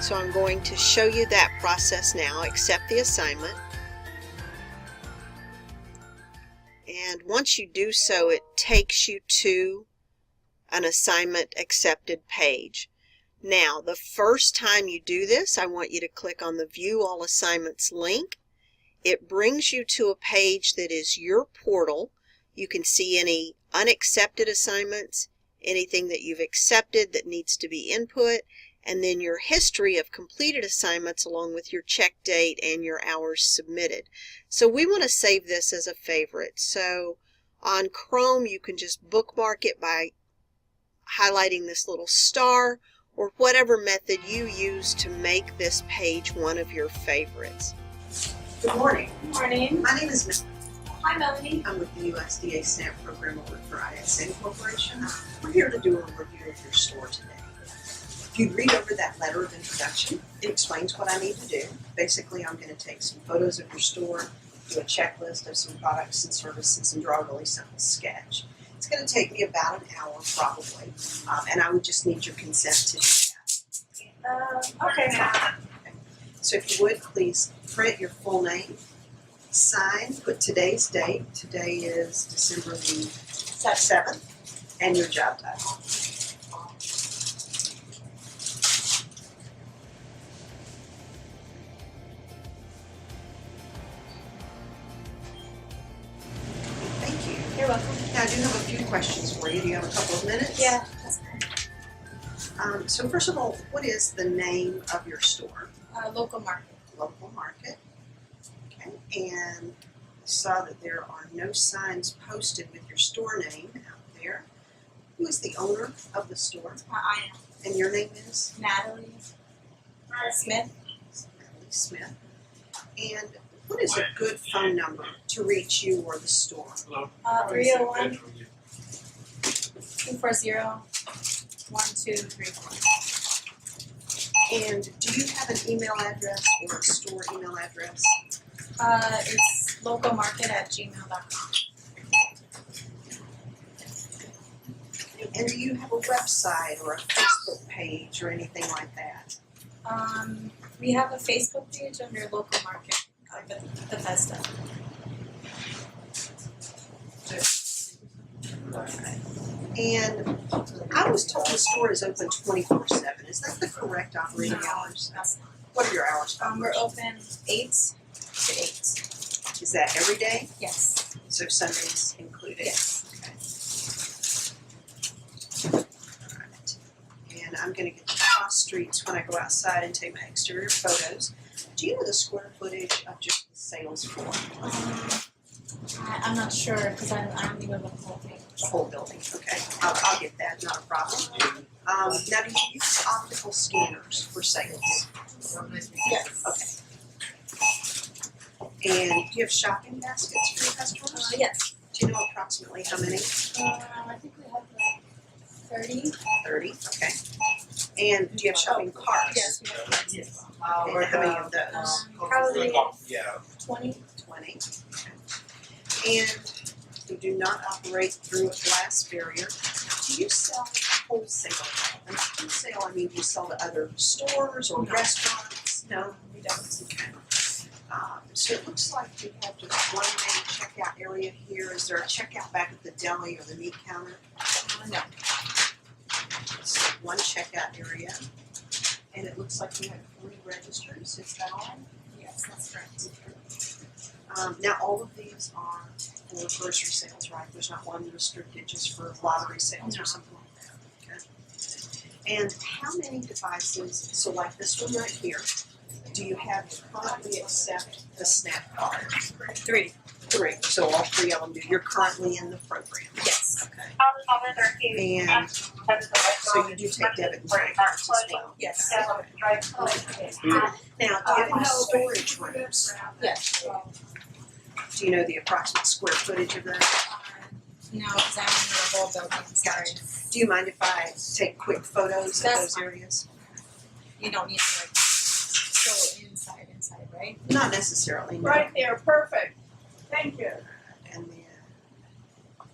So I'm going to show you that process now. Accept the assignment. And once you do so, it takes you to an assignment accepted page. Now, the first time you do this, I want you to click on the View All Assignments link. It brings you to a page that is your portal. You can see any unaccepted assignments, anything that you've accepted that needs to be input, and then your history of completed assignments along with your check date and your hours submitted. So we want to save this as a favorite. So on Chrome, you can just bookmark it by highlighting this little star or whatever method you use to make this page one of your favorites. Good morning. Good morning. My name is Ms. Hi, Melanie. I'm with the USDA SNAP program over for ISN Corporation. We're here to do a review of your store today. If you read over that letter of introduction, it explains what I need to do. Basically, I'm going to take some photos of your store, do a checklist of some products and services, and draw a really simple sketch. It's going to take me about an hour probably, and I would just need your consent to do that. Okay. So if you would, please print your full name, sign, put today's date. Today is December the 7th, and your job title. Thank you. You're welcome. Now, I do have a few questions for you. Do you have a couple of minutes? Yeah, that's fine. So first of all, what is the name of your store? Local market. Local Market. Okay, and I saw that there are no signs posted with your store name out there. Who is the owner of the store? I am And your name is? Natalie Smith. Natalie Smith. And what is a good phone number to reach you or the store? 301 240 1234. And do you have an email address or a store email address? It's localmarket@gmail.com. And do you have a website or a Facebook page or anything like that? We have a Facebook page under Local Market, Bethesda. And I was told the store is open 24/7. Is that the correct operating hours? That's not. What are your hours? We're open 8 to 8. Is that every day? Yes. So Sundays included? Yes. Okay. Alright. And I'm going to get the cross streets when I go outside and take my exterior photos. Do you know the square footage of just the sales floor? I'm not sure because I only know the whole thing. The whole building, okay. I'll get that, not a problem. Now, do you use optical scanners for sales? Yes. Okay. And do you have shopping baskets for your customers? Yes. Do you know approximately how many? I think we have like 30. 30, okay. And do you have shopping carts? Yes, we have 30 as well. And how many of those? Probably 20. 20. Okay. And you do not operate through a glass barrier. Do you sell wholesale? And wholesale, I mean, do you sell to other stores or No. restaurants? No? We don't. Okay. So it looks like you have just one main checkout area here. Is there a checkout back at the deli or the meat counter? No. So one checkout area. And it looks like you have 3 registers. Is that all? Yes, that's correct. Now, all of these are for grocery sales, right? There's not one restricted just for lottery sales or something like that. Okay. And how many devices, so like this one right here, do you have to currently accept the SNAP card? 3. 3. So all 3 of them do. You're currently in the program. Yes. Okay. And so you do take debit and credit cards as well. Yes. Okay. Now, do you have any storage rooms? Yes. Do you know the approximate square footage of those? No, because I'm in the whole building. Sorry. Do you mind if I take quick photos of That's those fine. areas? You don't need to like go inside, right? Not necessarily, no. Right there, perfect. Thank you. And then,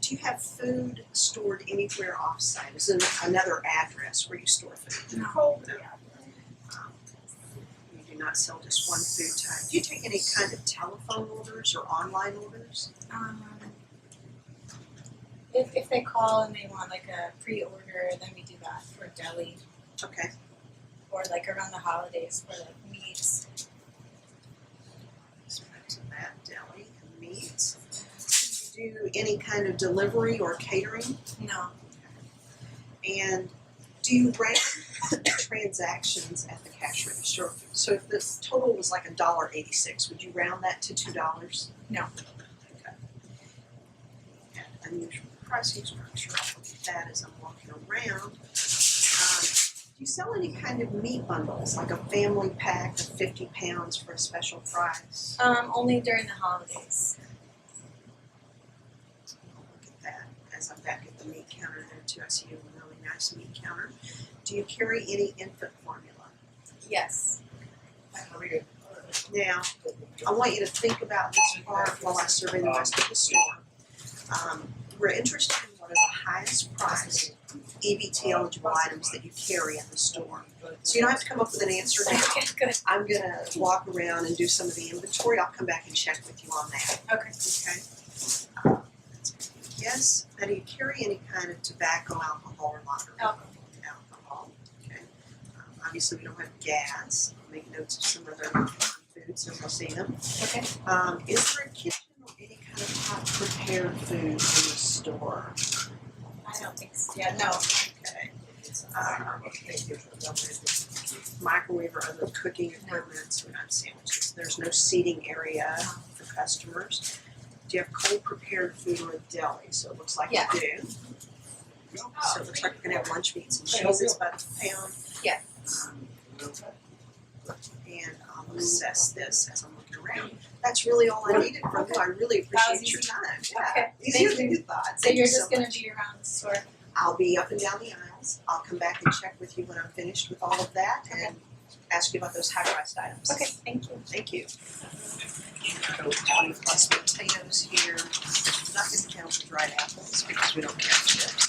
do you have food stored anywhere off-site? Is there another address where you store food? No. Hold it. not sell just one food type. Do you take any kind of telephone orders or online orders? If they call and they want like a pre-order, then we do that for deli Okay. or like around the holidays for like meats. So back to that, deli and meats. Do you do any kind of delivery or catering? No. And do you round transactions at the cash register? So if the total was like $1.86, would you round that to $2? No. Okay. And unusual pricing structure. I'll look at that as I'm walking around. Do you sell any kind of meat bundles, like a family pack of 50 pounds for a special price? Only during the holidays. I'll look at that as I'm back at the meat counter there too. I see a really nice meat counter. Do you carry any infant formula? Yes. Now, I want you to think about this part while I survey the rest of the store. We're interested in what are the highest priced EBT eligible items that you carry in the store. So you don't have to come up with an answer now. Okay, good. I'm gonna walk around and do some of the inventory. I'll come back and check with you on that. Okay. Okay? That's gonna be yes. Now, do you carry any kind of tobacco, alcohol, or lottery? Alcohol. Okay. Obviously, we don't have gas. I'll make notes of some other foods, so we'll see them. Okay. Is there a kitchen or any kind of hot prepared food in the store? I don't think so. Yeah, no. Okay. Microwave or other cooking equipment, so we're not sandwiches. There's no seating area for customers. Do you have cold prepared food or a deli? So it looks like Yeah. you do. So it looks like you're gonna have lunch meats and cheeses by the pound. Yeah. And I'll assess this as I'm looking around. That's really all I needed from you. I really appreciate your time. Yeah. Okay, Easier thank than you. you thought. So Thank you're you just gonna much. be around the store? I'll be up and down the aisles. I'll come back and check with you when I'm finished with all of that and ask you about those high-priced items. Okay, thank you. Thank you. 20 plus potatoes here. Not gonna count the dried apples because we don't count chips.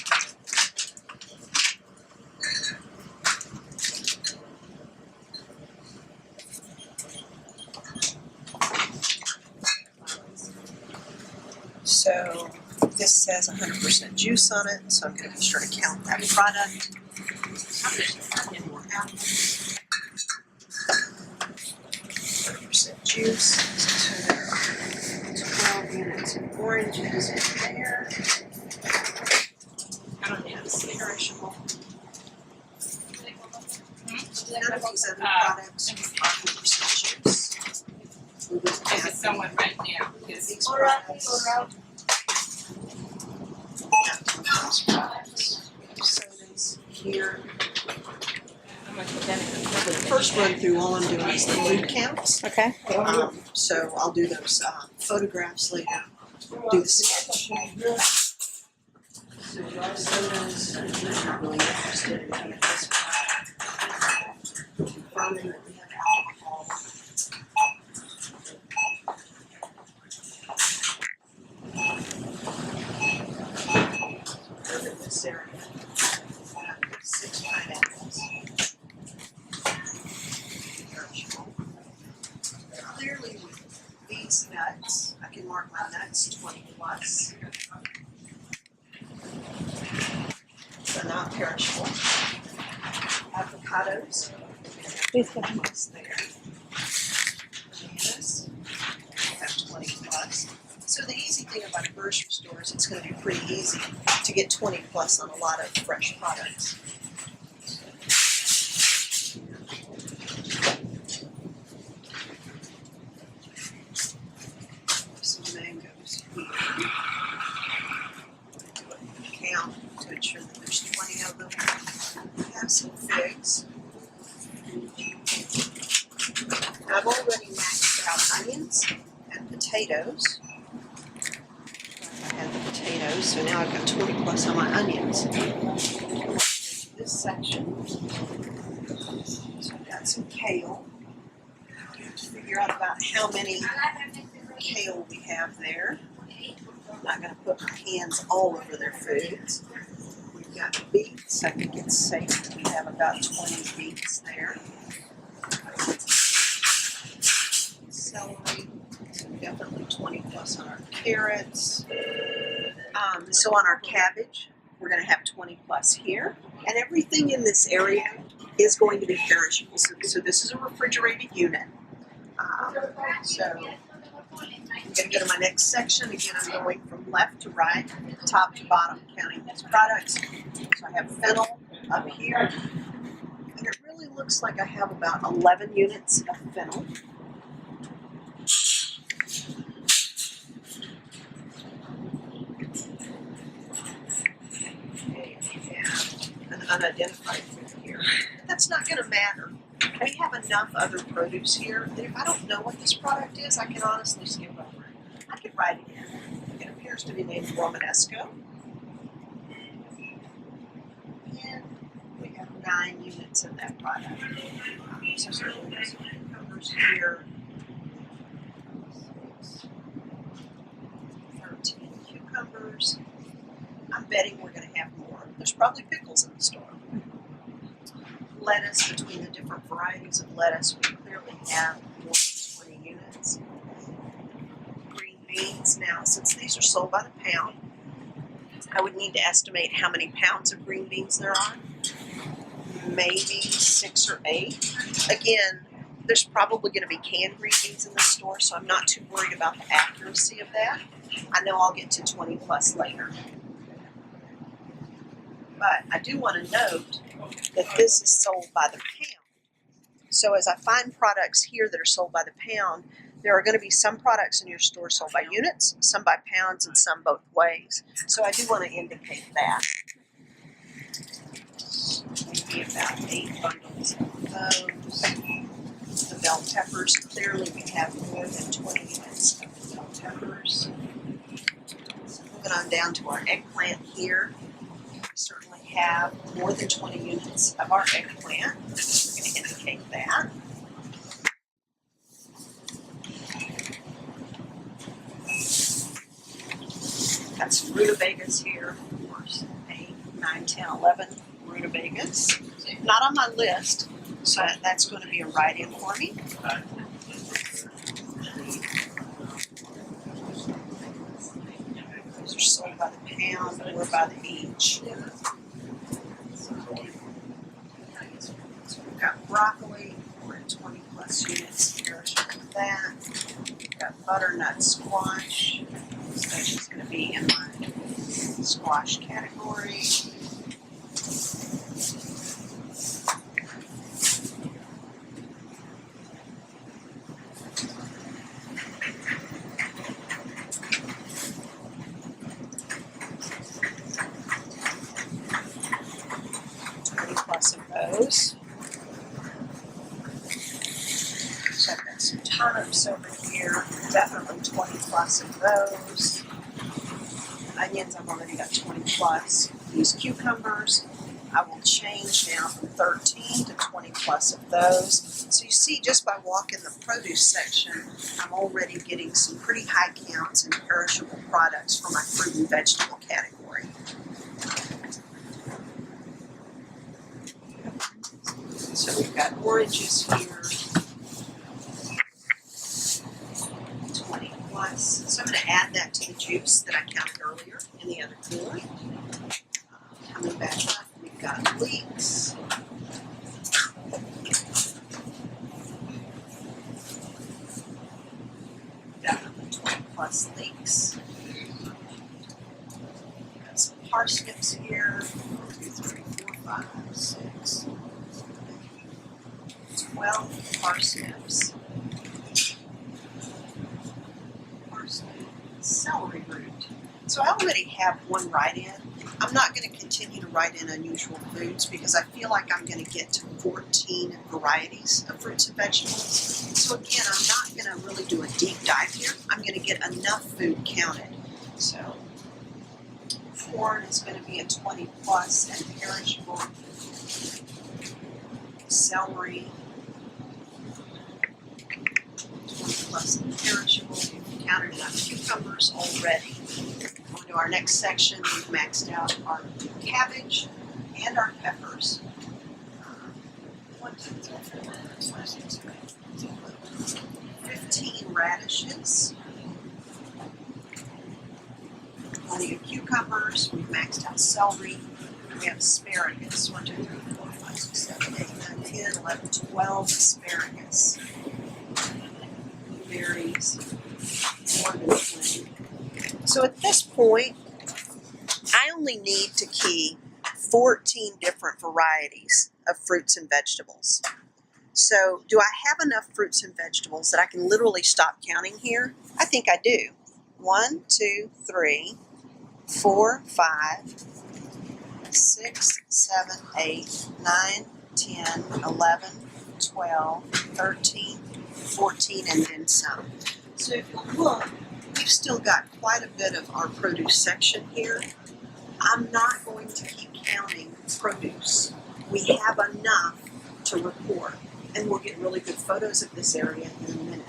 So this says 100% juice on it, so I'm going to be sure to count that product. 100% juice. So there are 12 units of oranges in there. I don't have perishable. None of these other products are 100% juice. We would If add it's someone right now, because these Alright, products. alright. Sodas here. I'm gonna put that in the For the first run through, all I'm doing is the food counts. Okay. So I'll do those photographs later, do the sketch. So dry sodas, I'm not really interested in any of this. Confirming that we have alcohol. In this area, 6 pineapples. Clearly with these nuts, I can mark my nuts 20 plus. So not perishable. Avocados. Please go. Plus there. Bananas. Have 20 plus. So the easy thing about a grocery store is it's going to be pretty easy to get 20 plus on a lot of fresh products. Some mangoes here. Count to ensure that there's 20 of them. We have some figs. I've already maxed out onions and potatoes. I had the potatoes, so now I've got 20 plus on my onions. This section, so I've got some kale. I have to figure out about how many kale we have there. I'm not going to put my hands all over their foods. We've got beets. I think it's safe that we have about 20 beets there. celery, so definitely 20 plus on our carrots. So on our cabbage, we're going to have 20 plus here. And everything in this area is going to be perishable. So this is a refrigerated unit. So I'm going to go to my next section. Again, I'm going from left to right, top to bottom, counting these products. So I have fennel up here. And it really looks like I have about 11 units of fennel. And an unidentified food here. That's not going to matter. We have enough other produce here that if I don't know what this product is, I can honestly skip over it. I could write it in. It appears to be named Romanesco. And we have 9 units of that product. So certainly there's some cucumbers here. 13 cucumbers. I'm betting we're going to have more. There's probably pickles in the store. Lettuce, between the different varieties of lettuce, we clearly have more than 20 units. Green beans, now since these are sold by the pound, I would need to estimate how many pounds of green beans there are. Maybe 6 or 8. Again, there's probably going to be canned green beans in the store, so I'm not too worried about the accuracy of that. I know I'll get to 20 plus later. But I do want to note that this is sold by the pound. So as I find products here that are sold by the pound, there are going to be some products in your store sold by units, some by pounds, and some both ways. So I do want to indicate that. Maybe about 8 bundles of those. The bell peppers, clearly we have more than 20 units of the bell peppers. Moving on down to our eggplant here. We certainly have more than 20 units of our eggplant. We're going to indicate that. Got some rutabagas here, of course. 8, 9, 10, 11 rutabagas. Not on my list, so that's going to be a write-in for me. Those are sold by the pound or by the each. So we've got broccoli, we're at 20 plus units here. With that. We've got butternut squash. So that's just going to be in my squash category. Those. So I've got some turnips over here, definitely 20 plus of those. Onions, I've already got 20 plus. These cucumbers, I will change now from 13 to 20 plus of those. So you see, just by walking the produce section, I'm already getting some pretty high counts in perishable products for my fruit and vegetable category. So we've got oranges here, 20 plus. So I'm going to add that to the juice that I counted earlier in the other cooler. Coming back up, we've got leeks. Definitely 20 plus leeks. Got some parsnips here. 1, 2, 3, 4, 5, 6. 12 parsnips. Celery root. So I already have one write-in. I'm not going to continue to write in unusual foods because I feel like I'm going to get to 14 varieties of fruits and vegetables. So again, I'm not going to really do a deep dive here. I'm going to get enough food counted. So corn is going to be a 20 plus and perishable. Celery, 20 plus and perishable. We've counted enough cucumbers already. On to our next section, we've maxed out our cabbage and our peppers. 1, 2, 3, 4, 5, 6, 7, 8, 15 radishes, plenty of cucumbers. We've maxed out celery. We have asparagus. 1, 2, 3, 4, 5, 6, 7, 8, 9, 10, 11, 12 asparagus. Berries, more than 20. So at this point, I only need to key 14 different varieties of fruits and vegetables. So do I have enough fruits and vegetables that I can literally stop counting here? I think I do. 1, 2, 3, 4, 5, 6, 7, 8, 9, 10, 11, 12, 13, 14, and then some. So if you look, we've still got quite a bit of our produce section here. I'm not going to keep counting produce. We have enough to report, and we'll get really good photos of this area in a minute.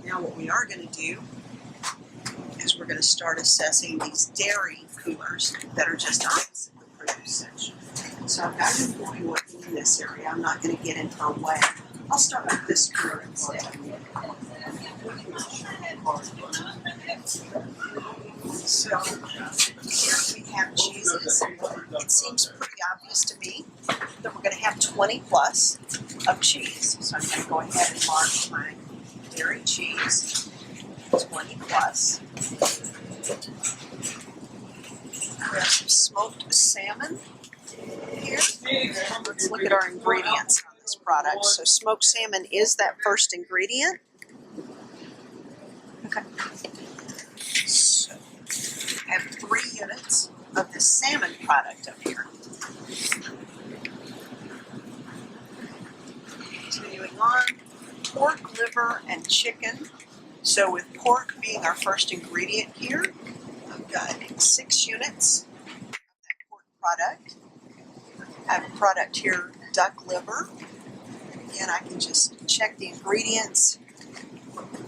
Now what we are going to do is we're going to start assessing these dairy coolers that are just opposite the produce section. So I've got an employee working in this area. I'm not going to get in her way. I'll start with this cooler instead. So here we have cheeses. It seems pretty obvious to me that we're going to have 20 plus of cheese. So I'm going to go ahead and mark my dairy cheese, 20 plus. We have some smoked salmon here. Let's look at our ingredients on this product. So smoked salmon is that first ingredient. Okay. So I have 3 units of the salmon product up here. Continuing on, pork, liver, and chicken. So with pork being our first ingredient here, I've got 6 units of that pork product. I have a product here, duck liver. Again, I can just check the ingredients.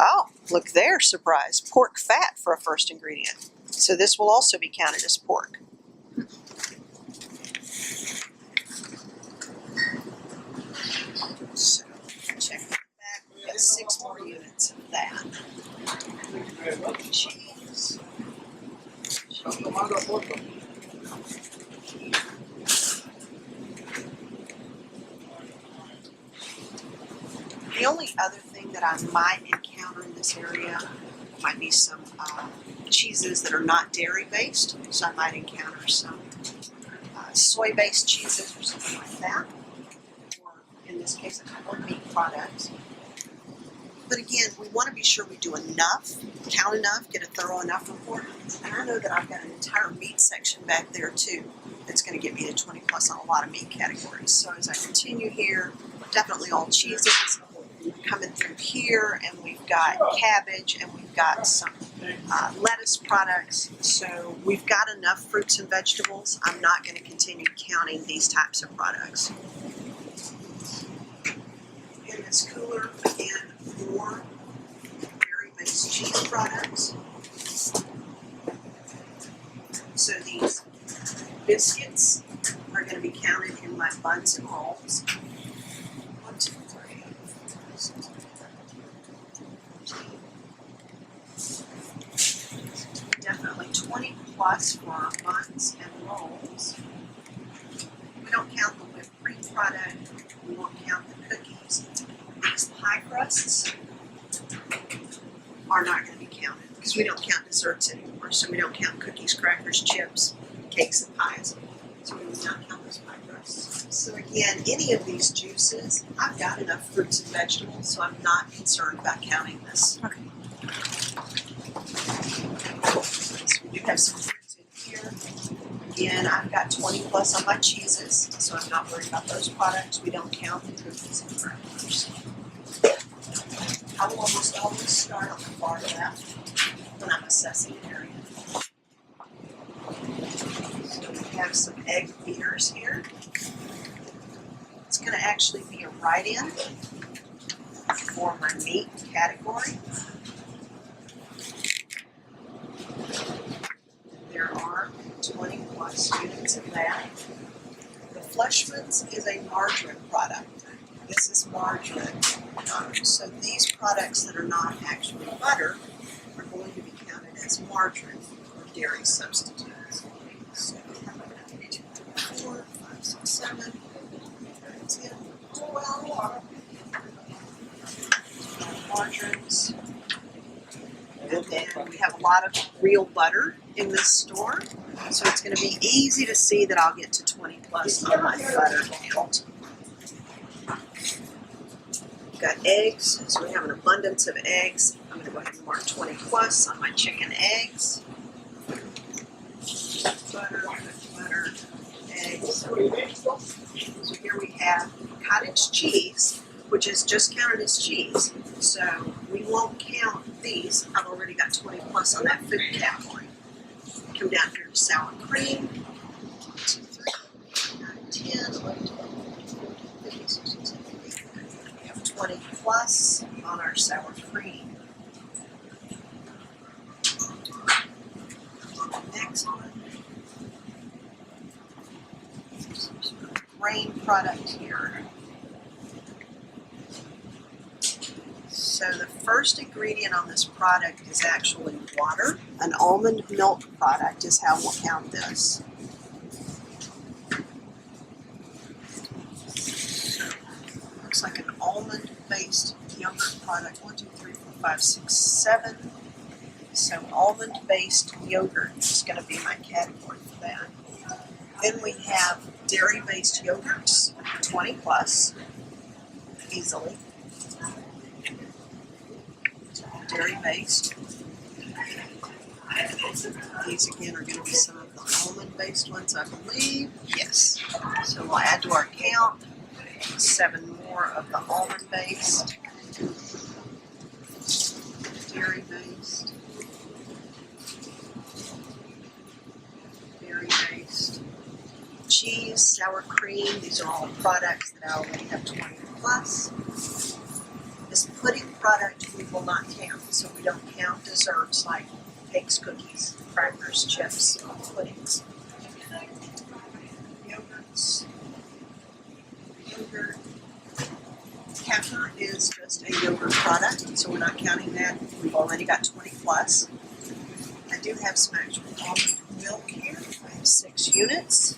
Oh, look there, surprise, pork fat for a first ingredient. So this will also be counted as pork. So check that back, we got 6 more units of that. Cheese. The only other thing that I might encounter in this area might be some cheeses that are not dairy-based. So I might encounter some soy-based cheeses or something like that. Or in this case, a couple of meat products. But again, we want to be sure we do enough, count enough, get a thorough enough report. And I know that I've got an entire meat section back there too that's going to get me to 20 plus on a lot of meat categories. So as I continue here, definitely all cheeses. Coming through here, and we've got cabbage, and we've got some lettuce products. So we've got enough fruits and vegetables. I'm not going to continue counting these types of products. In this cooler, again, 4 dairy-based cheese products. So these biscuits are going to be counted in my buns and rolls. 1, 2, 3. Definitely 20 plus for our buns and rolls. We don't count the whipped cream product. We won't count the cookies. These pie crusts are not going to be counted because we don't count desserts anymore. So we don't count cookies, crackers, chips, cakes, and pies. So we will not count those pie crusts. So again, any of these juices, I've got enough fruits and vegetables, so I'm not concerned about counting this. Okay. So we do have some fruits in here. Again, I've got 20 plus on my cheeses, so I'm not worried about those products. We don't count the cookies and crackers. I will almost always start on the far left when I'm assessing an area. So we have some egg beaters here. It's going to actually be a write-in for my meat category. There are 20 plus units of that. The Fleshman's is a margarine product. This is margarine. So these products that are not actually butter are going to be counted as margarine or dairy substitutes. So 4, 5, 6, 7, 10, 12 margarines. And then we have a lot of real butter in this store. So it's going to be easy to see that I'll get to 20 plus on my butter count. We've got eggs, so we have an abundance of eggs. I'm going to go ahead and mark 20 plus on my chicken eggs. Butter, eggs. So here we have cottage cheese, which is just counted as cheese. So we won't count these. I've already got 20 plus on that food category. Come down here to sour cream. 1, 2, 3, 9, 10, 11, 12, 15, 16, 17, 18. We have 20 plus on our sour cream. Next one. Grain product here. So the first ingredient on this product is actually water. An almond milk product is how we'll count this. So, looks like an almond-based yogurt product. 1, 2, 3, 4, 5, 6, 7. So almond-based yogurt is going to be my category for that. Then we have dairy-based yogurts, 20 plus, easily. Dairy-based. These again are going to be some of the almond-based ones, I believe. Yes. So we'll add to our count 7 more of the almond-based, dairy-based, dairy-based, cheese, sour cream. These are all products that I already have 20 plus. This pudding product we will not count, so we don't count desserts like cakes, cookies, crackers, chips, puddings. Yogurts. Yogurt. Kefir is just a yogurt product, so we're not counting that. We've already got 20 plus. I do have some actual almond milk here. I have 6 units.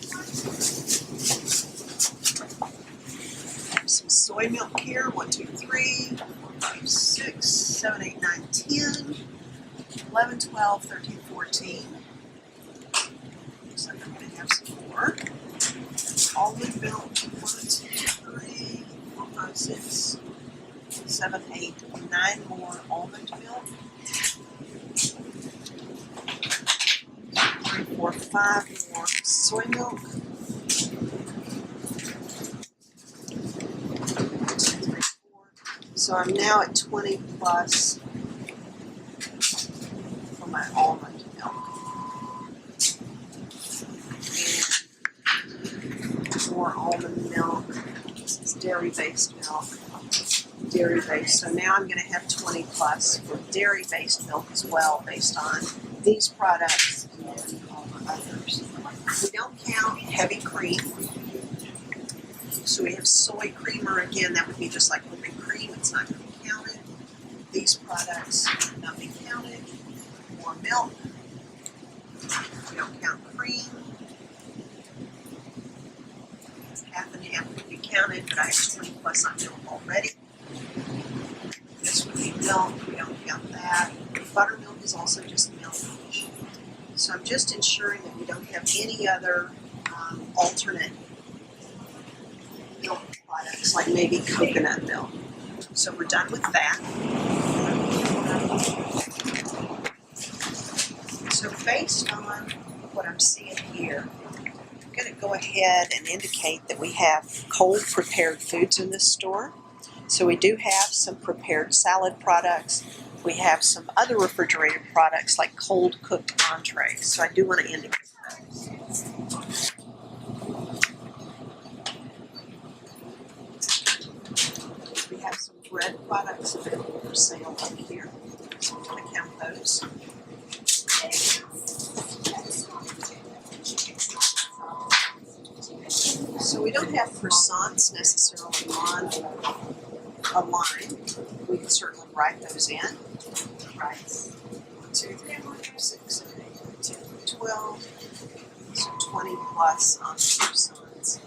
Some soy milk here, 1, 2, 3, 4, 5, 6, 7, 8, 9, 10, 11, 12, 13, 14. Looks like I'm going to have some more. Almond milk, 1, 2, 3, 4, 5, 6, 7, 8, 9 more almond milk. 3, 4, 5 more soy milk. So I'm now at 20 plus for my almond milk. And more almond milk. This is dairy-based milk. Dairy-based. So now I'm going to have 20 plus for dairy-based milk as well, based on these products and then all the others. We don't count heavy cream. So we have soy creamer again. That would be just like whipping cream. It's not going to be counted. These products will not be counted. More milk. We don't count cream. Half and half would be counted, but I have 20 plus on milk already. This would be milk. We don't count that. Buttermilk is also just milk. So I'm just ensuring that we don't have any other alternate milk products, like maybe coconut milk. So we're done with that. So based on what I'm seeing here, I'm going to go ahead and indicate that we have cold prepared foods in this store. So we do have some prepared salad products. We have some other refrigerated products like cold cooked entrees. So I do want to indicate those. We have some bread products available for sale up here. So I'm going to count those. So we don't have croissants necessarily on a line, we can certainly write those in. Right. 1, 2, 3, 4, 5, 6, 7, 8, 9, 10, 12. So 20 plus on two sides.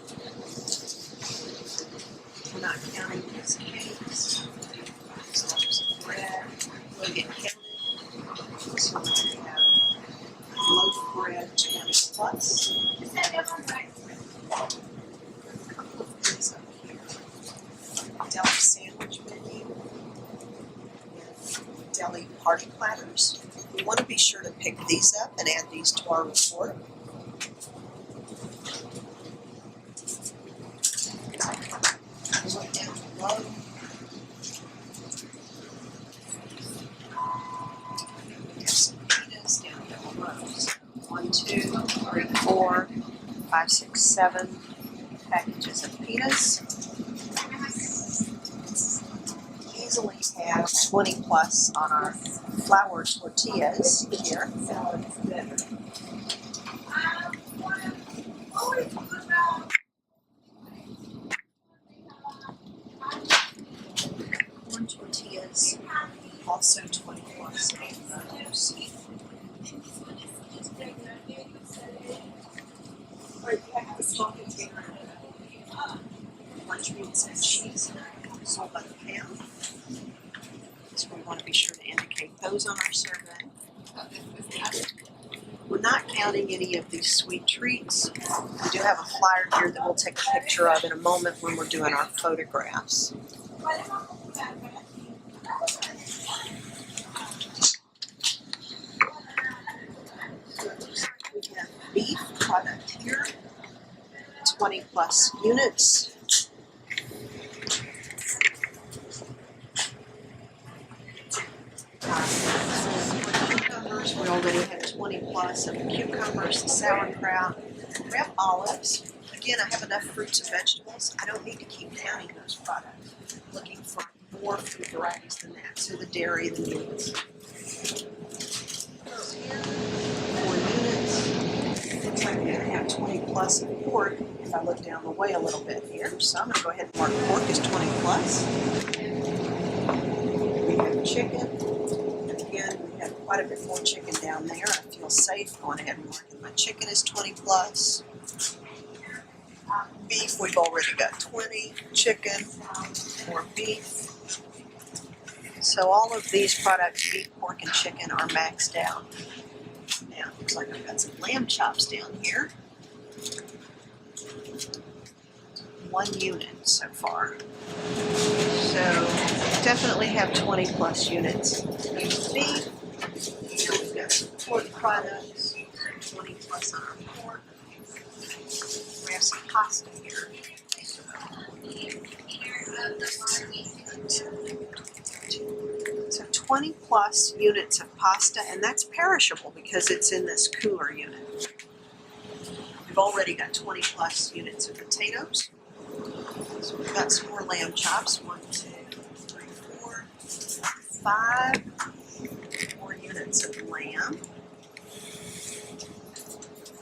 We're not counting these cakes. These loaves of bread will get counted. So we have loaf of bread 20 plus. These up here. Deli sandwich menu. Deli party platters. We want to be sure to pick these up and add these to our report. Look down below. We have some pitas down below. So 1, 2, 3, 4, 5, 6, 7 packages of pitas. Easily have 20 plus on our flour tortillas here. Corn tortillas, also 20 plus of those. Small container lunch meats and cheese sold by the pound. So we want to be sure to indicate those on our survey. We're not counting any of these sweet treats. We do have a flyer here that we'll take a picture of in a moment when we're doing our photographs. We have beef product here, 20 plus units. Cucumbers, we already had 20 plus of cucumbers, sauerkraut. We have olives. Again, I have enough fruits and vegetables. I don't need to keep counting those products. Looking for more food varieties than that. So the dairy, the meats. 4 units. Looks like we're going to have 20 plus of pork if I look down the way a little bit here. So I'm going to go ahead and mark pork as 20 plus. We have chicken. Again, we have quite a bit more chicken down there. I feel safe going ahead and marking my chicken as 20 plus. Beef, we've already got 20. Chicken, more beef. So all of these products, beef, pork, and chicken, are maxed out. Now, looks like I've got some lamb chops down here. 1 unit so far. So definitely have 20 plus units. Beef. Here we've got some pork products, 20 plus on our pork. We have some pasta here. So 20 plus units of pasta, and that's perishable because it's in this cooler unit. We've already got 20 plus units of potatoes. So we've got some more lamb chops. 1, 2, 3, 4, 5 more units of lamb.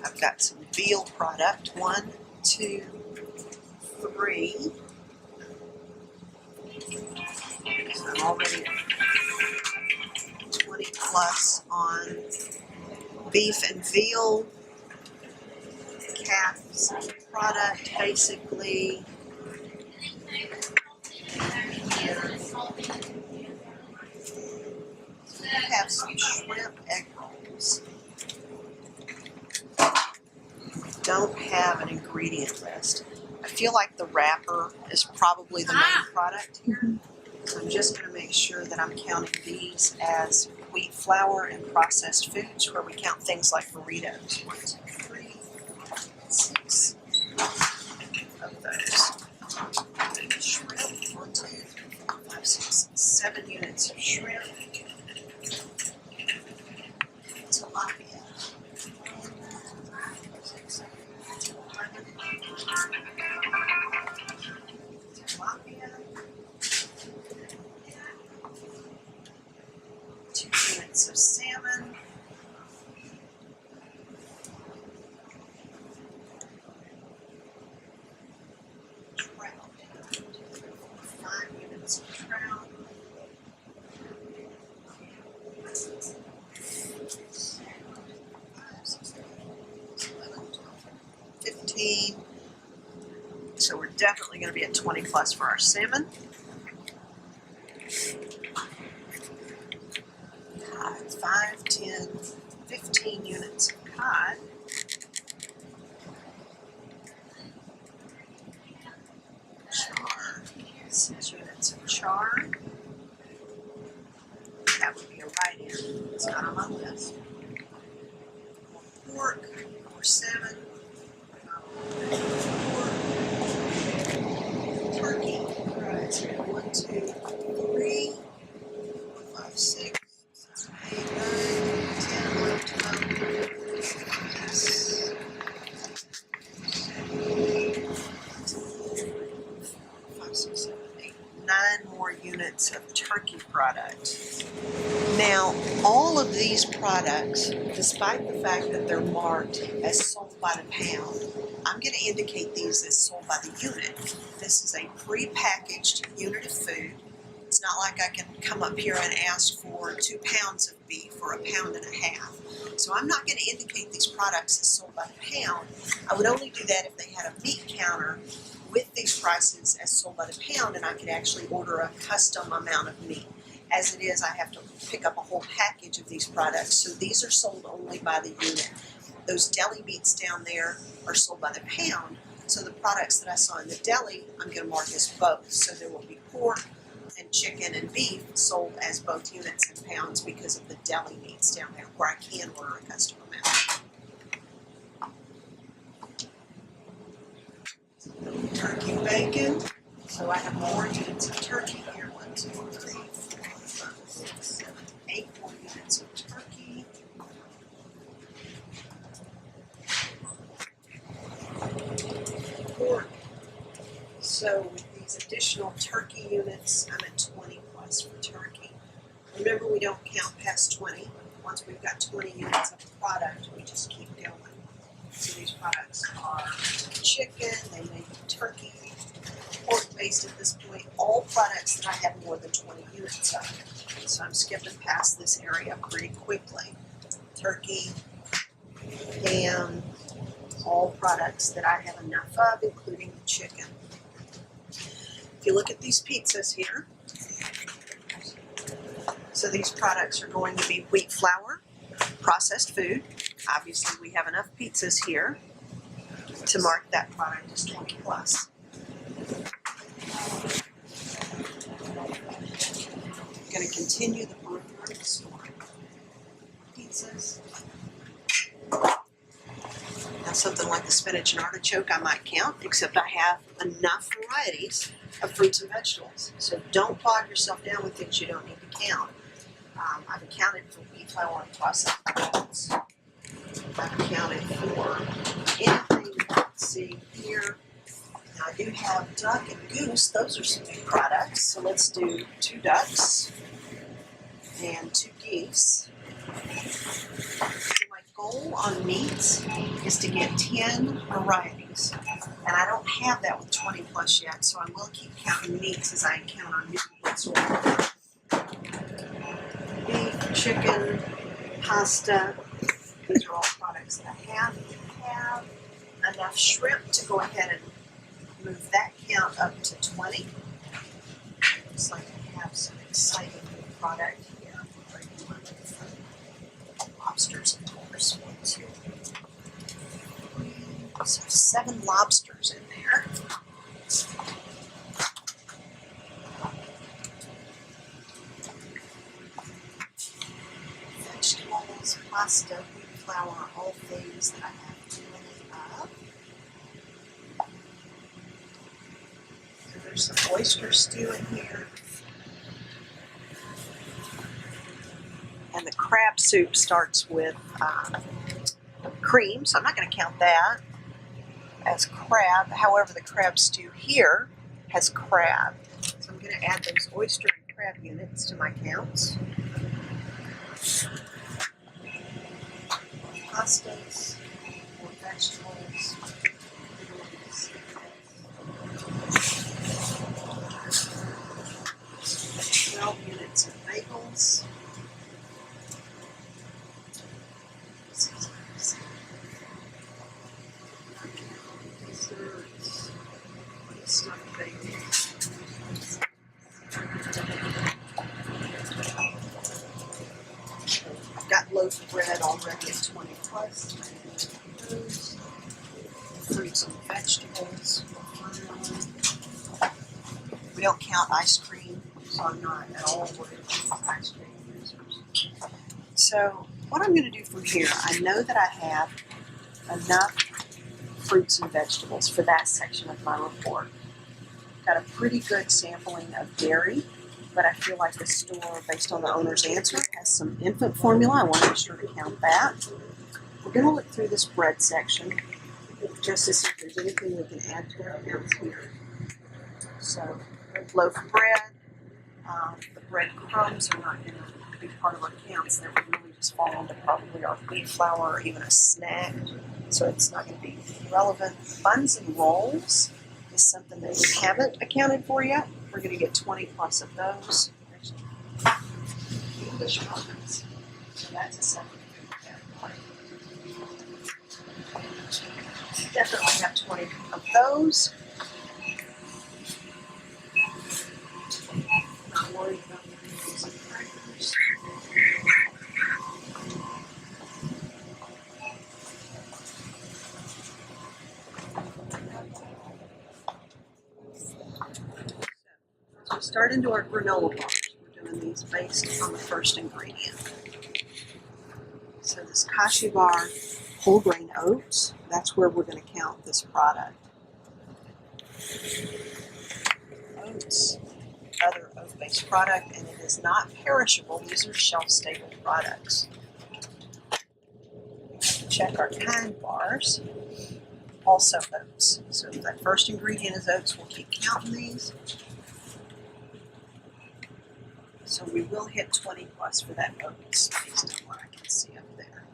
I've got some veal product. 1, 2, 3. And I'm already 20 plus on beef and veal. Calf's product, basically. Here. We have some shrimp egg rolls. Don't have an ingredient list. I feel like the wrapper is probably the main product here. So I'm just going to make sure that I'm counting these as wheat flour and processed foods, where we count things like burritos. 1, 2, 3, 6 of those. Shrimp, 1, 2, 3, 4, 5, 6, 7 units of shrimp. Tilapia. 11. Tilapia. 2 units of salmon. Trout. 5 units of definitely going to be at 20 plus for our salmon. Cod, 5, 10, 15 units of cod. Char, 6 units of char. That would be a write-in. It's not on my list. More pork, more salmon, pork, turkey. Alright, so 1, 2, 3, 4, 5, 6, 7, 8, 9, 10, 11, 5, 6, 7, 8, 9 more units of turkey product. Now, all of these products, despite the fact that they're marked as sold by the pound, I'm going to indicate these as sold by the unit. This is a pre-packaged unit of food. It's not like I can come up here and ask for 2 pounds of beef or 1.5 pounds. So I'm not going to indicate these products as sold by the pound. I would only do that if they had a meat counter with these prices as sold by the pound, and I could actually order a custom amount of meat. As it is, I have to pick up a whole package of these products. So these are sold only by the unit. Those deli meats down there are sold by the pound. So the products that I saw in the deli, I'm going to mark as both. So there will be pork and chicken and beef sold as both units and pounds because of the deli meats down there where I can order a custom amount. Turkey bacon. So I have more units of turkey here. 1, 2, 3, 4, 5, 6, 7, 8 more units of turkey. Pork. So with these additional turkey units, I'm at 20 plus for turkey. Remember, we don't count past 20. Once we've got 20 units of the product, we just keep going. So these products are chicken, they may be turkey, pork-based at this point, all products that I have more than 20 units of. So I'm skipping past this area pretty quickly. Turkey, ham, all products that I have enough of, including the chicken. If you look at these pizzas here, so these products are going to be wheat flour, processed food. Obviously, we have enough pizzas here to mark that product as 20 plus. I'm going to continue the perimeter of the store. Pizzas. Now something like the spinach and artichoke I might count, except I have enough varieties of fruits and vegetables. So don't bog yourself down with things you don't need to count. I've accounted for wheat flour and processed foods. I've accounted for anything you can see here. Now I do have duck and goose. Those are some new products. So let's do 2 ducks and 2 geese. So my goal on meats is to get 10 varieties. And I don't have that with 20 plus yet, so I will keep counting meats as I encounter new meats. Beef, chicken, pasta. These are all products that I have. I have enough shrimp to go ahead and move that count up to 20. Looks like I have some exciting new product here. Lobsters, of course. 1, 2, 3. So 7 lobsters in there. Vegetables, pasta, wheat flour, all things that I have too many of. So there's some oyster stew in here. And the crab soup starts with cream, so I'm not going to count that as crab. However, the crab stew here has crab. So I'm going to add those oyster and crab units to my counts. Pastas, more vegetables, 12 units of bagels. Desserts, loaf of bread already at 20 plus. Fruits and vegetables. We don't count ice cream, so I'm not at all worried about ice cream users. So what I'm going to do from here, I know that I have enough fruits and vegetables for that section of my report. Got a pretty good sampling of dairy, but I feel like the store, based on the owner's answer, has some infant formula. I want to be sure to count that. We're going to look through this bread section just to see if there's anything we can add to our counts here. So, loaf of bread, the bread crumbs are not going to be part of our counts. They would really just fall into probably our wheat flour or even a snack, so it's not going to be relevant. Buns and rolls is something that we haven't accounted for yet. We're going to get 20 plus of those. English muffins, so that's a separate food category. Definitely have 20 of those. Not worried about the cookies and crackers. So we start into our granola bars. We're doing these based on the first ingredient. So this kashi bar whole grain oats, that's where we're going to count this product. Oats, other oat-based product, and it is not perishable. These are shelf-stable products. We have to check our kind bars. Also oats. So if that first ingredient is oats, we'll keep counting these. So we will hit 20 plus for that oats based on what I can see up there.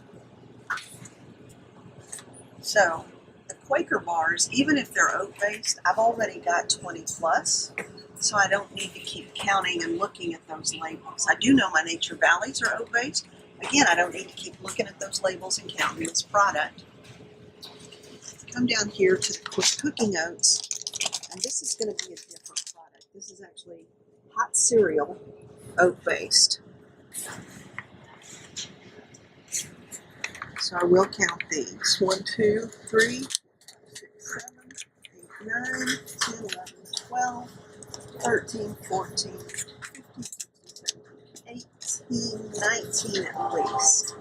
So the Quaker bars, even if they're oat-based, I've already got 20 plus, so I don't need to keep counting and looking at those labels. I do know my Nature Valleys are oat-based. Again, I don't need to keep looking at those labels and counting this product. Come down here to the quick cooking oats, and this is going to be a different product. This is actually hot cereal, oat-based. So I will count these. 1, 2, 3, 6, 7, 8, 9, 10, 11, 12, 13, 14, 15, 16, 17, 18, 19 at least.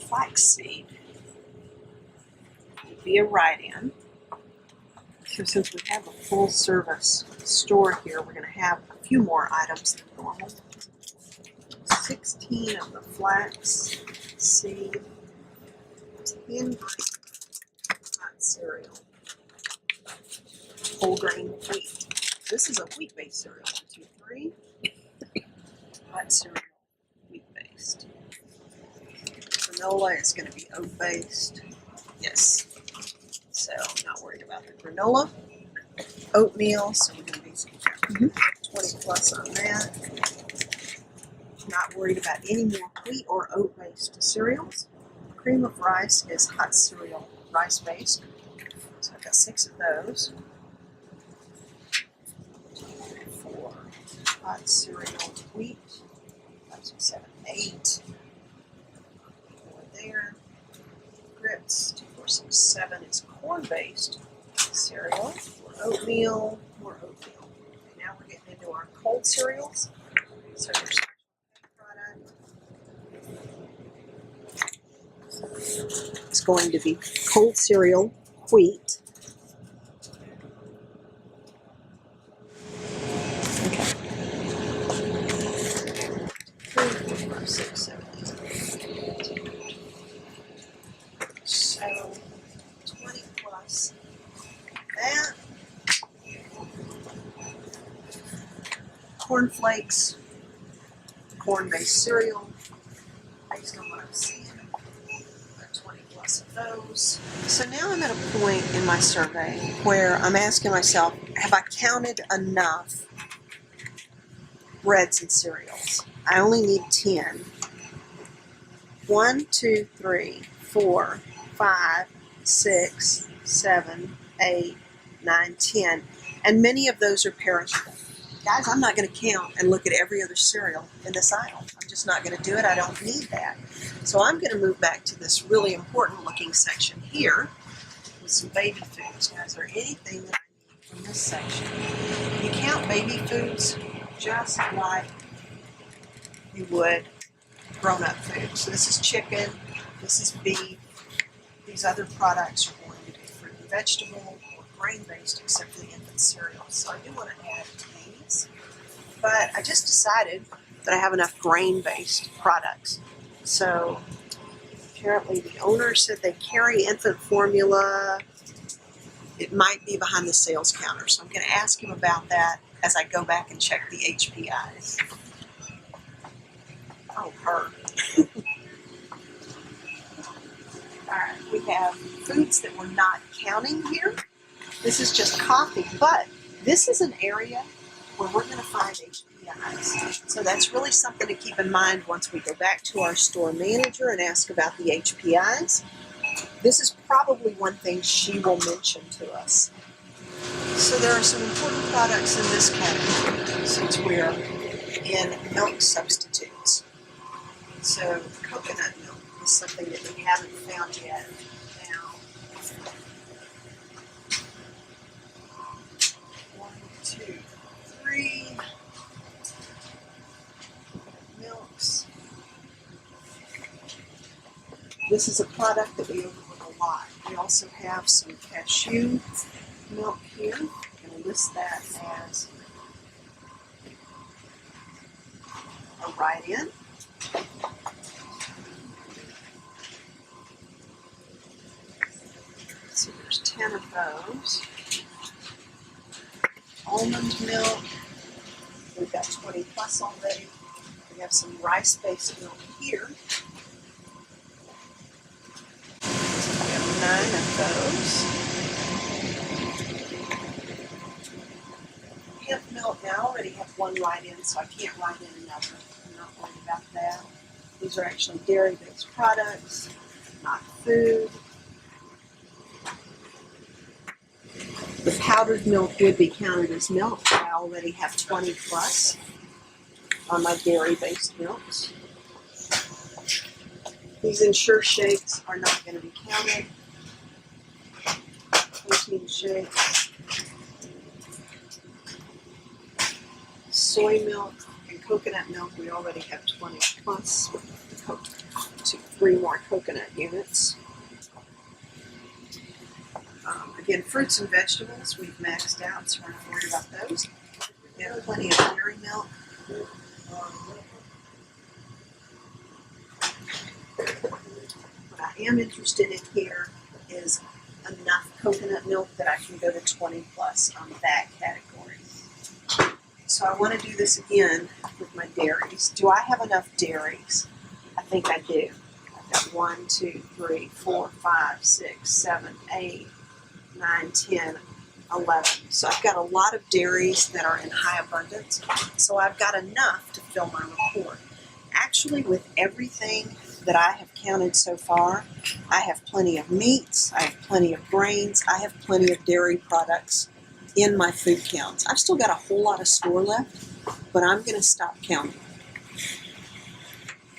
Flaxseed would be a write-in. So since we have a full service store here, we're going to have a few more items than normal. 16 of the flax seed, 10 grams hot cereal, whole grain wheat. This is a wheat-based cereal. 1, 2, 3. Hot cereal, wheat-based. Granola is going to be oat-based. Yes. So I'm not worried about the granola. Oatmeal, so we're going to be 20 plus on that. Not worried about any more wheat or oat-based cereals. Cream of rice is hot cereal, rice-based. So I've got 6 of those. 4 hot cereal wheat. 5, 6, 7, 8. 4 there. Grits, 2, 4, 6, 7 is corn-based cereal. More oatmeal, more oatmeal. Okay, now we're getting into our cold cereals. So there's product. It's going to be cold cereal, wheat. Okay. 3, 4, 5, 6, 7, 8. So 20 plus that. Cornflakes, corn-based cereal, based on what I'm seeing. 20 plus of those. So now I'm at a point in my survey where I'm asking myself, have I counted enough breads and cereals? I only need 10. 1, 2, 3, 4, 5, 6, 7, 8, 9, 10. And many of those are perishable. Guys, I'm not going to count and look at every other cereal in this aisle. I'm just not going to do it. I don't need that. So I'm going to move back to this really important looking section here with some baby foods. Now, is there anything that I need from this section? You count baby foods just like you would grown-up foods. So this is chicken, this is beef. These other products are going to be fruit and vegetable or grain-based except for the infant cereal. So I do want to add these, but I just decided that I have enough grain-based products. So apparently the owner said they carry infant formula. It might be behind the sales counter, so I'm going to ask him about that as I go back and check the HPIs. Oh, her. Alright, we have foods that we're not counting here. This is just coffee, but this is an area where we're going to find HPIs. So that's really something to keep in mind once we go back to our store manager and ask about the HPIs. This is probably one thing she will mention to us. So there are some important products in this category since we're in milk substitutes. So coconut milk is something that we haven't found yet. Now, 1, 2, 3 milks. This is a product that we overlook a lot. We also have some cashew milk here. I'm going to list that as a write-in. So there's 10 of those. Almond milk, we've got 20 plus already. We have some rice-based milk here. We have 9 of those. Hemp milk, now I already have one write-in, so I can't write in another. I'm not worried about that. These are actually dairy-based products, not food. The powdered milk would be counted as milk, but I already have 20 plus on my dairy-based milks. These Ensure shakes are not going to be counted. Protein shakes. Soy milk and coconut milk, we already have 20 plus. 3 more coconut units. Again, fruits and vegetables, we've maxed out, so we're not worried about those. We have plenty of dairy milk. What I am interested in here is enough coconut milk that I can go to 20 plus on that category. So I want to do this again with my dairies. Do I have enough dairies? I think I do. I've got 1, 2, 3, 4, 5, 6, 7, 8, 9, 10, 11. So I've got a lot of dairies that are in high abundance. So I've got enough to fill my report. Actually, with everything that I have counted so far, I have plenty of meats, I have plenty of grains, I have plenty of dairy products in my food counts. I've still got a whole lot of store left, but I'm going to stop counting.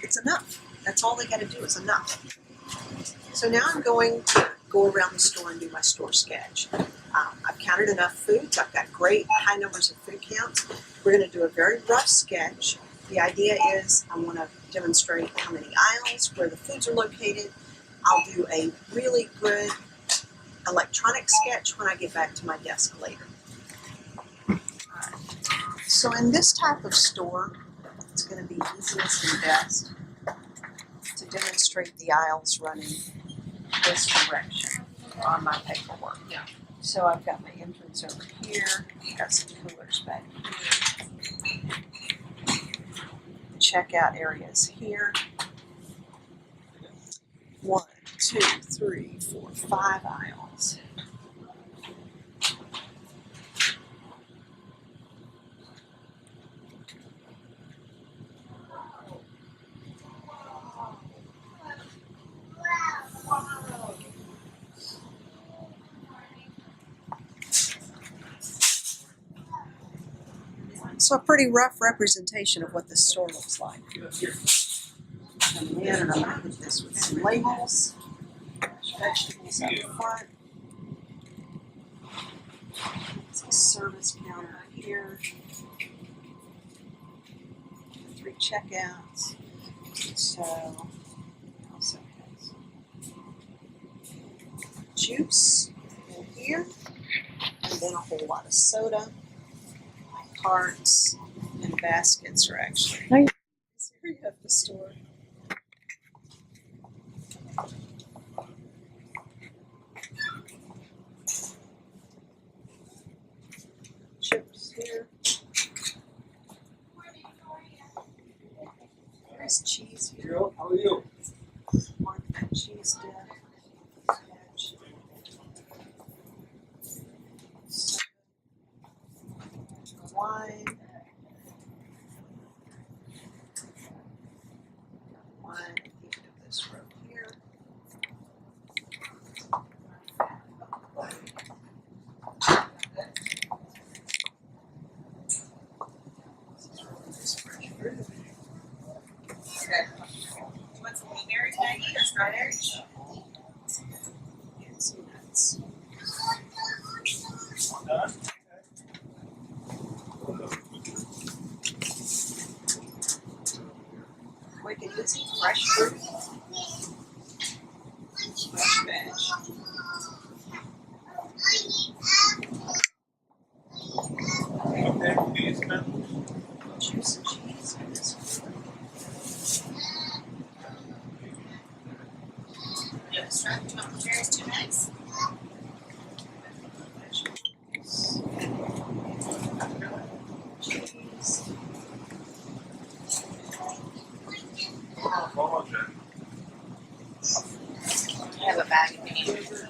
It's enough. That's all they got to do is enough. So now I'm going to go around the store and do my store sketch. I've counted enough foods. I've got great high numbers of food counts. We're going to do a very rough sketch. The idea is I want to demonstrate how many aisles, where the foods are located. I'll do a really good electronic sketch when I get back to my desk later. So in this type of store, it's going to be easiest and best to demonstrate the aisles running this direction on my paperwork. Yeah. So I've got my entrance over here, I've got some coolers back here, checkout areas here. 1, 2, 3, 4, 5 aisles. So a pretty rough representation of what the store looks like. Coming in, and I'm going to put this with some labels. Vegetables up front. Some service counter here. 3 checkouts. So also has juice in here, and then a whole lot of soda. Carts and baskets are actually in this area of the store. Chips here. There's cheese here. How are you? Mark that cheese dip. Wine. Wine at the end of this row here. You want some blueberries, Maggie, or strawberries? And some nuts. Quick and easy, fresh fruit. Fresh veg. Juice and cheese in this fruit. You want blueberries too, Max? Cheese. I have a bag of bananas.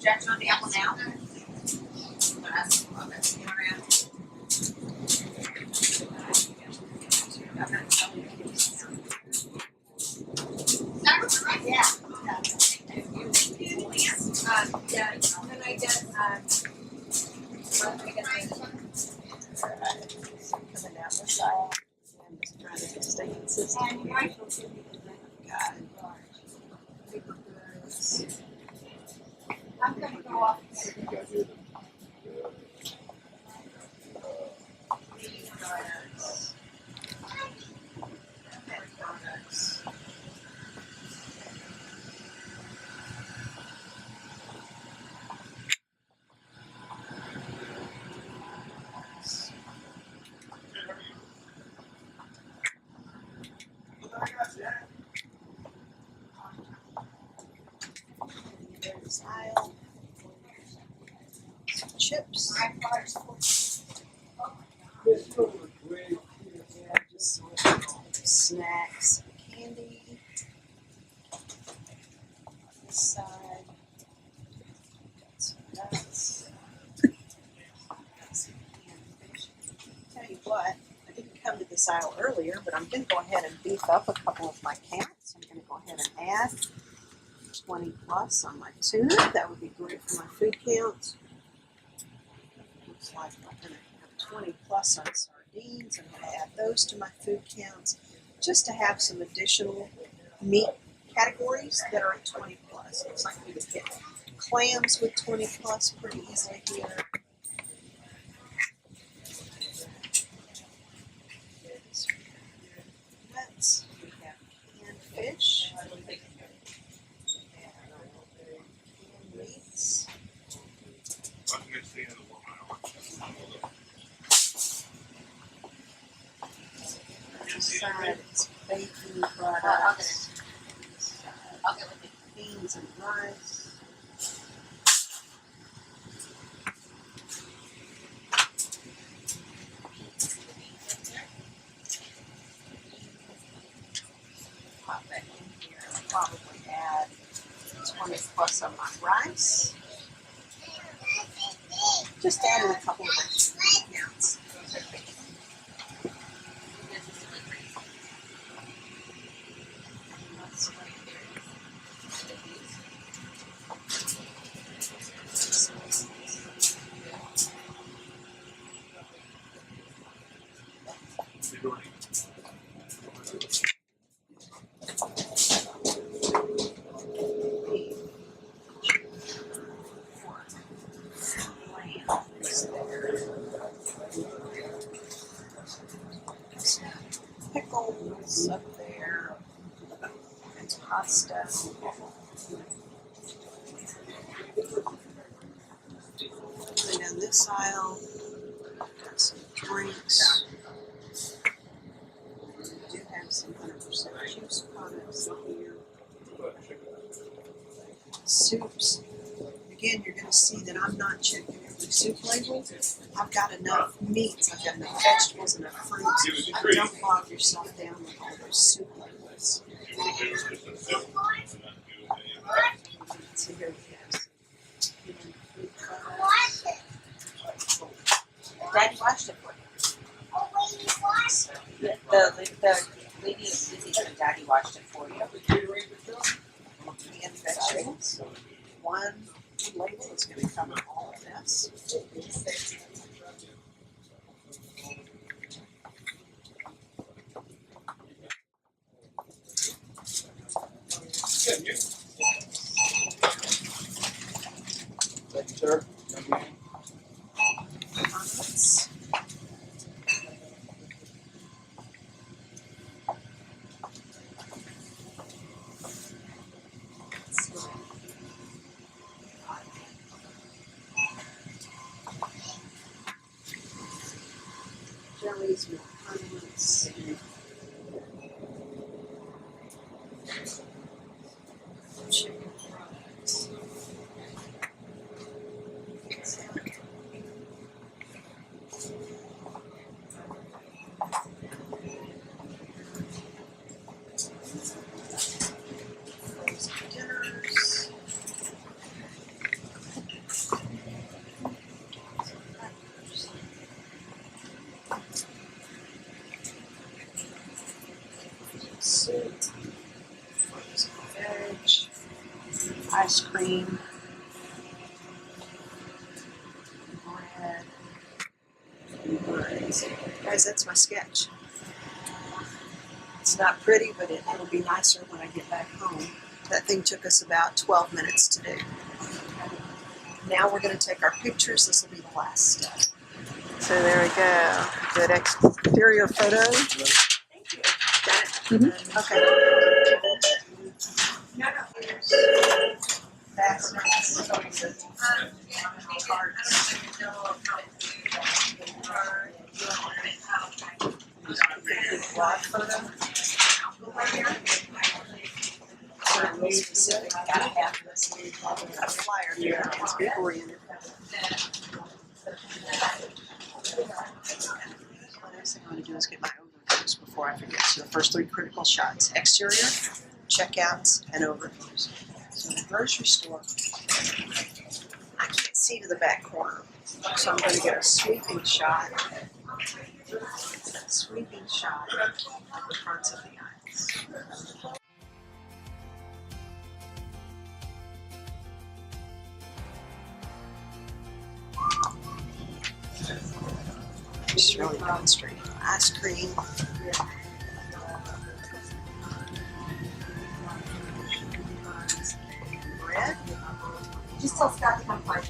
Jack's on the apple now. Yeah. Yeah, can I get, Coming down this aisle. I'm just trying to stay consistent here. Got it. Paper goods. I'm gonna go off. Products. Pet products. There's aisle. Some chips. Yeah, just some snacks, candy. On this side. Got some nuts. Some canned fish. Tell you what, I didn't come to this aisle earlier, but I'm going to go ahead and beef up a couple of my counts. I'm going to go ahead and add 20 plus on my tuna. That would be great for my food count. Looks like I'm going to have 20 plus on sardines. I'm going to add those to my food counts just to have some additional meat categories that are at 20 plus. Looks like we could get clams with 20 plus pretty easily here. Nuts. We have canned fish. Canned meats. Side is baking products. I'll get with it. Beans and rice. Pop that in here. I'll probably add 20 plus on my rice. Just adding a couple of extra counts. It's up there. It's pasta. And down this aisle, got some drinks. We do have some 100% juice products here. Soups. Again, you're going to see that I'm not checking every soup label. I've got enough meats, I've got enough vegetables, enough fruits. Don't bog yourself down with all those soup labels. So here we go. Daddy washed it for you. The lady is busy, so Daddy washed it for you. And vegetables. One label is going to cover all of this. Thank you, sir. Condiments. Jellies, more condiments. Chicken products. Frozen dinners. Soup, frozen veg, ice cream, bread, buns. Guys, that's my sketch. It's not pretty, but it'll be nicer when I get back home. That thing took us about 12 minutes to do. Now we're going to take our pictures. This will be the last step. So there we go. Good exterior photo. Thank you. Got it? Okay. No. That's nice. Yeah, I Blog photo. Sort of real specific. Gotta have this. A flyer here. It's big oriented. The next thing I want to do is get my overviews before I forget. So the first 3 critical shots: exterior, checkouts, and overviews. So in the grocery store, I can't see to the back corner, so I'm going to get a sweeping shot. Sweeping shot of the fronts of the aisles. Just really demonstrating ice cream. Bread. Just tell Scott to come find me,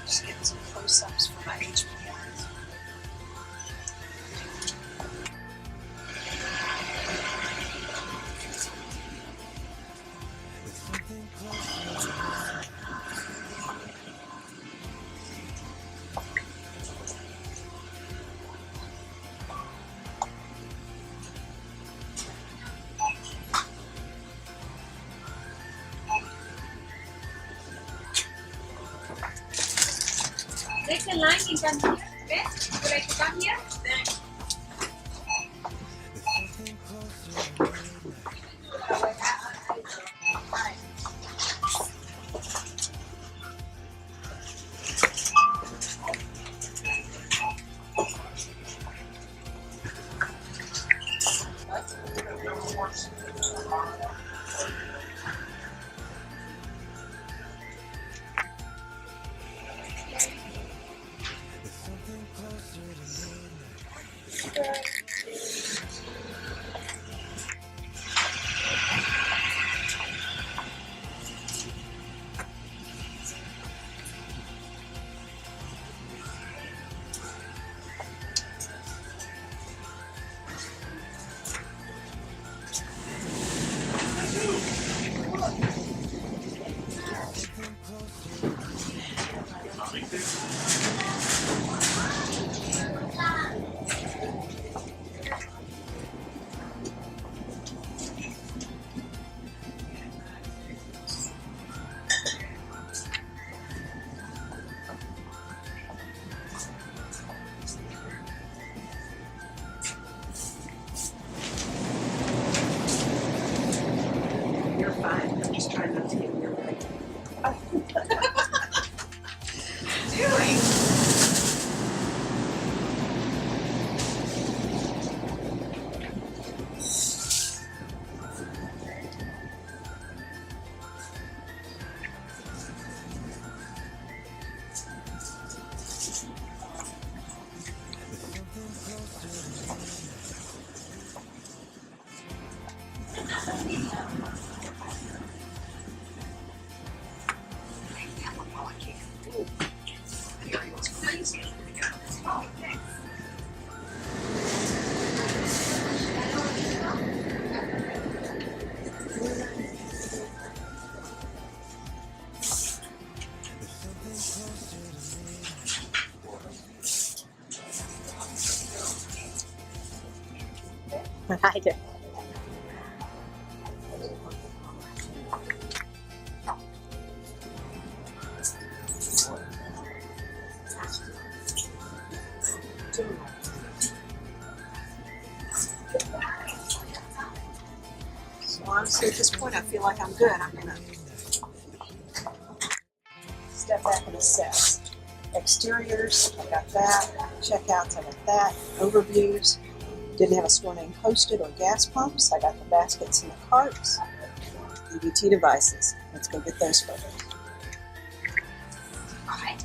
Just getting some close-ups for my HPIs. Take a line and come here. Okay? Would you like to come here? Thanks. You're fine. I'm just trying not to get in your way. Doing? Oh, thanks. I do. So honestly, at this point, I feel like I'm good. I'm gonna step back and assess. Exteriors, I got that. Checkouts, I got that. Overviews, didn't have a store name posted or gas pumps. I got the baskets and the carts. EBT devices. Let's go get those photos. Alright.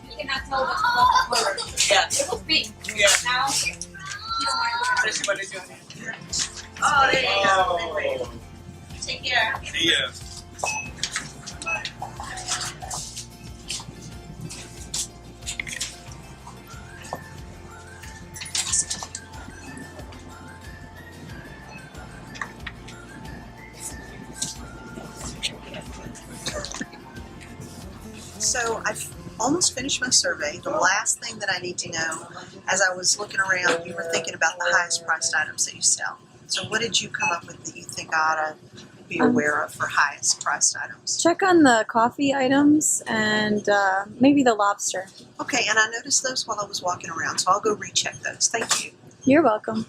You cannot tell what the color. Yeah. It was pink. Yeah. Now, you don't want This is what they're doing here. Oh, there you go. Oh. Take care. Yeah. So I've almost finished my survey. The last thing that I need to know, as I was looking around, you were thinking about the highest priced items that you sell. So what did you come up with that you think I ought to be aware of for highest priced items? Check on the coffee items and maybe the lobster. Okay, and I noticed those while I was walking around, so I'll go recheck those. Thank you. You're welcome.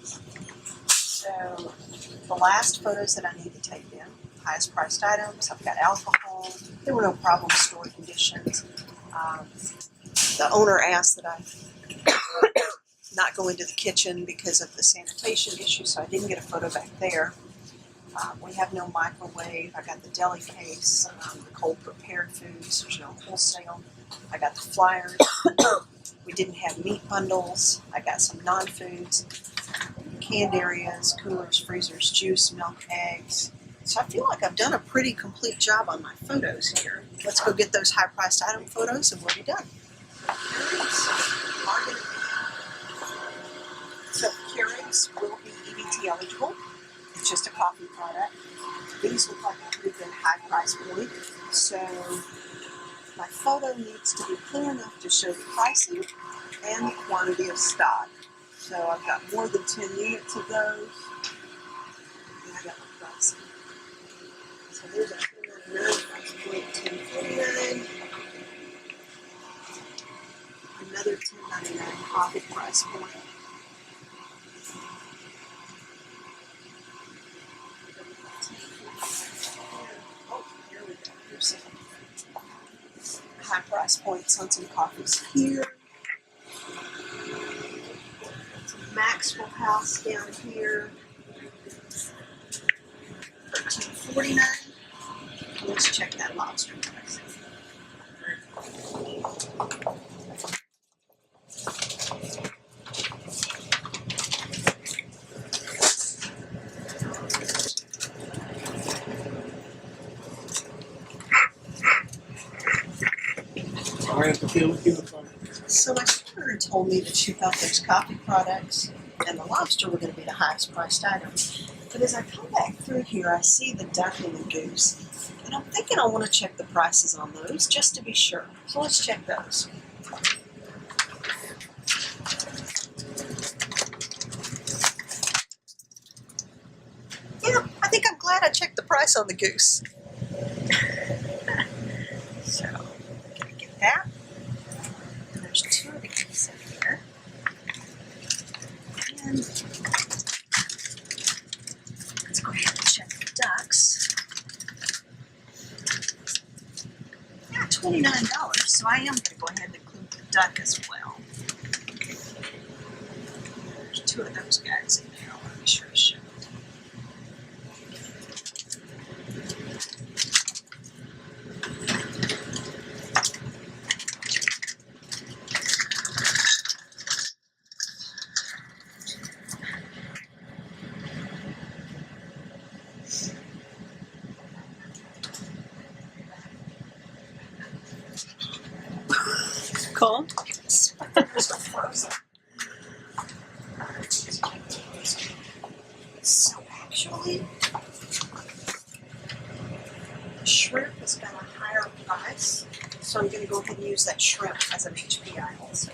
So the last photos that I need to take in, highest priced items, I've got alcohol. There were no problem store conditions. The owner asked that I not go into the kitchen because of the sanitation issue, so I didn't get a photo back there. We have no microwave. I got the deli case, the cold prepared foods. There's no wholesale. I got the flyers. We didn't have meat bundles. I got some non-foods, canned areas, coolers, freezers, juice, milk, eggs. So I feel like I've done a pretty complete job on my photos here. Let's go get those high-priced item photos and we'll be done. So Keurigs will be EBT eligible. It's just a coffee product. These look like a pretty good high price point. So my photo needs to be clear enough to show the pricing and the quantity of stock. So I've got more than 10 units of those. And I got my pricing. So there's a 10.99, 10.49. another $10.99 coffee price point. Oh, here we go. Here's some high price points on some coffees here. Some Maxwell House down here. $13.49. Let's check that lobster price. So my sister told me that she thought those coffee products and the lobster were going to be the highest priced items. But as I come back through here, I see the duck and the goose. And I'm thinking I want to check the prices on those just to be sure. So let's check those. Yeah, I think I'm glad I checked the price on the goose. So, gonna get that. And there's two of the geese in here. And let's go ahead and check the ducks. Yeah, $29. So I am going to go ahead and include the duck as well. There's two of those guys in there. I want to be sure to show. Cold? So actually, the shrimp has got a higher price, so I'm going to go ahead and use that shrimp as an HPI also.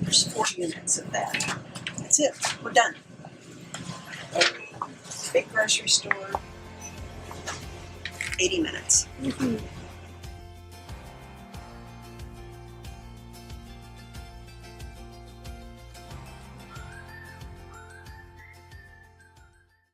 There's 4 units of that. That's it. We're done. Big grocery store. 80 minutes.